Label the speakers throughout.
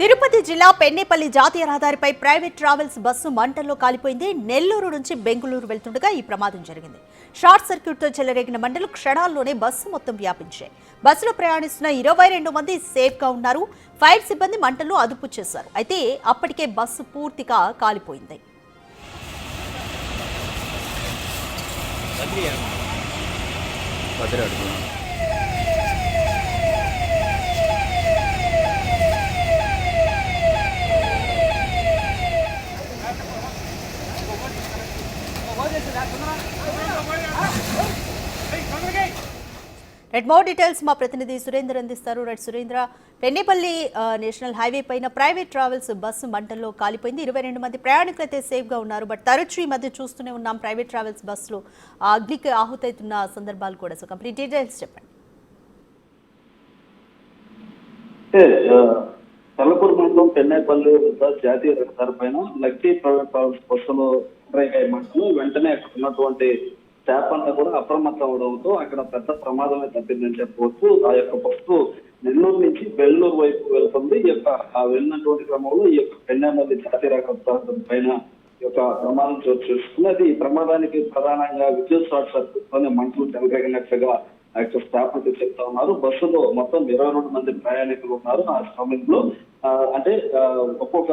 Speaker 1: తిరుపతి జిల్లా పెన్నేపల్లి జాతీయ రహదారిపై ప్రైవేట్ ట్రావెల్స్ బస్సు మంటల్లో కాలిపోయింది. నెల్లూరు నుంచి బెంగళూరు వెళ్తుండగా ఈ ప్రమాదం జరిగింది. షార్ట్ సర్క్యూట్ తో చెలరేగిన మంటలు క్షణాల్లోనే బస్సు మొత్తం వ్యాపించాయి. బస్సులో ప్రయాణిస్తున్న 22 మంది సేఫ్ గా ఉన్నారు. ఫైర్ సిబ్బంది మంటలు అదుపు చేశారు. అయితే అప్పటికే బస్సు పూర్తిగా కాలిపోయింది. రెడ్ మోర్ డీటెయిల్స్ మా ప్రతినిధి సురేందర్ అందిస్తారు. Red Surendra, Pennepalli national highway పైన ప్రైవేట్ ట్రావెల్స్ బస్సు మంటల్లో కాలిపోయింది. 22 మంది ప్రయాణికులు అయితే సేఫ్ గా ఉన్నారు. బట్ తరచూ ఈ మధ్య చూస్తూనే ఉన్నాం ప్రైవేట్ ట్రావెల్స్ బస్సులు అగ్నికి ఆహుతవుతున్న సందర్భాలు కూడా. సో కంప్లీట్ డీటెయిల్స్ చెప్పండి.
Speaker 2: తలపూర్ మండలం పెన్నేపల్లి జాతీయ రహదారి పైన లక్కీ ప్రైవేట్ ట్రావెల్స్ బస్సులో మంటలు వెంటనే అక్కడ ఉన్నటువంటి స్టాఫ్ అంతా కూడా అప్రమత్తం అవడంతో అక్కడ పెద్ద ప్రమాదమే తప్పిందని చెప్పవచ్చు. ఆ యొక్క బస్సు నెల్లూరు నుంచి బెంగళూరు వైపు వెళ్తుంది. ఈ యొక్క వెళ్ళినటువంటి క్రమంలో ఈ యొక్క పెన్నేపల్లి జాతీయ రహదారి పైన ఈ యొక్క ప్రమాదం చోటు చేసుకుంది. అది ఈ ప్రమాదానికి ప్రధానంగా విద్యుత్ షార్ట్ సర్క్యూట్ తోనే మంటలు చెలరేగినట్లుగా ఆ యొక్క స్టాఫ్ అయితే చెప్తా ఉన్నారు. బస్సులో మొత్తం 22 మంది ప్రయాణికులు ఉన్నారు. ఆ సమయంలో అంటే ఒక్కొక్క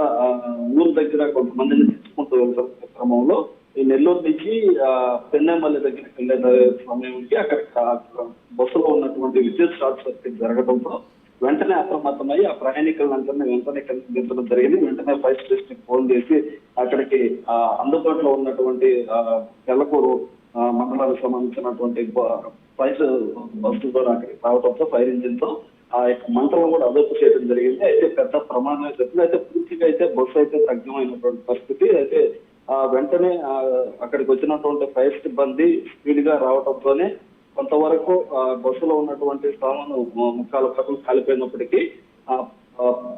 Speaker 2: ఊరు దగ్గర కొంతమందిని తెచ్చుకుంటూ వెళ్తున్న క్రమంలో ఈ నెల్లూరు నుంచి పెన్నేపల్లి దగ్గరికి వెళ్లే సమయానికి అక్కడ బస్సులో ఉన్నటువంటి విద్యుత్ షార్ట్ సర్క్యూట్ జరగడంతో వెంటనే అప్రమత్తమై ఆ ప్రయాణికులందరినీ వెంటనే కలిగించడం జరిగింది. వెంటనే ఫైర్ స్టేషన్ ఫోన్ చేసి అక్కడికి అందుబాటులో ఉన్నటువంటి తెల్లకూరు మండలానికి సంబంధించినటువంటి ఫైర్ బస్సు కూడా అక్కడికి రావడంతో ఫైర్ ఇంజిన్ తో ఆ యొక్క మంటలను కూడా అదుపు చేయడం జరిగింది. అయితే పెద్ద ప్రమాదం చెప్పింది. అయితే పూర్తిగా అయితే బస్సు అయితే తగ్గిమైనటువంటి పరిస్థితి. అయితే వెంటనే అక్కడికి వచ్చినటువంటి ఫైర్ సిబ్బంది స్పీడ్ గా రావడంతోనే కొంతవరకు బస్సులో ఉన్నటువంటి సామాను ముక్కాల వరకు కాలిపోయినప్పటికీ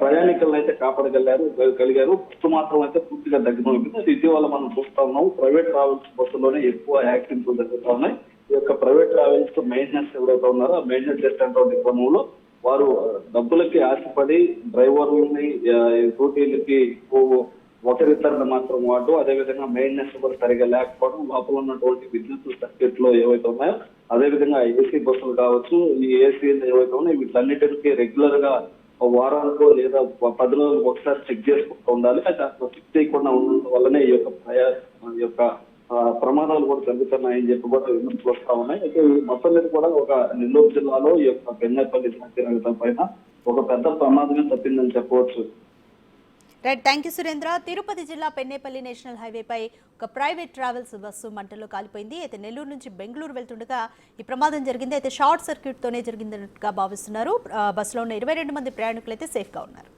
Speaker 2: ప్రయాణికులను అయితే కాపాడగలిగారు. బస్సు మాత్రం అయితే పూర్తిగా దగ్గరైంది. అది ఇటీవల మనం చూస్తా ఉన్నాం. ప్రైవేట్ ట్రావెల్స్ బస్సులోనే ఎక్కువ యాక్సిడెంట్లు జరుగుతూ ఉన్నాయి. ఈ యొక్క ప్రైవేట్ ట్రావెల్స్ మెయింటెనెన్స్ ఎవరైతే ఉన్నారో ఆ మెయింటెనెన్స్ చేసేటువంటి క్రమంలో వారు డబ్బులకి ఆశపడి డ్రైవర్లని డ్యూటీలకి ఒకరిద్దరిని మాత్రం వాడు, అదేవిధంగా మెయింటెనెన్స్ కూడా సరిగా లేకపోవడం, లోపల ఉన్నటువంటి విద్యుత్ సర్క్యూట్ లో ఏవైతే ఉన్నాయో అదేవిధంగా ఏసీ బస్సులు కావచ్చు, ఈ ఏసీలు ఏవైతే ఉన్నాయో వీటన్నిటికీ రెగ్యులర్ గా వారానికో లేదా 10 రోజులకు ఒకసారి చెక్ చేసుకుంటూ ఉండాలి. అయితే అట్లా చెక్ చేయకుండా ఉండడం వల్లనే ఈ యొక్క ప్రమాదాలు కూడా జరుగుతున్నాయని చెప్పి కూడా విమర్శలు వస్తా ఉన్నాయి. అయితే ఈ మొత్తం మీద కూడా ఒక నెల్లూరు జిల్లాలో ఈ యొక్క పెన్నేపల్లి జాతీయ రహదారి పైన ఒక పెద్ద ప్రమాదమే తప్పిందని చెప్పవచ్చు.
Speaker 1: Right, thank you Surendra. Tirupati జిల్లా పెన్నేపల్లి నేషనల్ హైవేపై ఒక ప్రైవేట్ ట్రావెల్స్ బస్సు మంటల్లో కాలిపోయింది. అయితే నెల్లూరు నుంచి బెంగళూరు వెళ్తుండగా ఈ ప్రమాదం జరిగింది. అయితే షార్ట్ సర్క్యూట్ తోనే జరిగిందన్నట్టుగా భావిస్తున్నారు. బస్సులో ఉన్న 22 మంది ప్రయాణికులు అయితే సేఫ్ గా ఉన్నారు.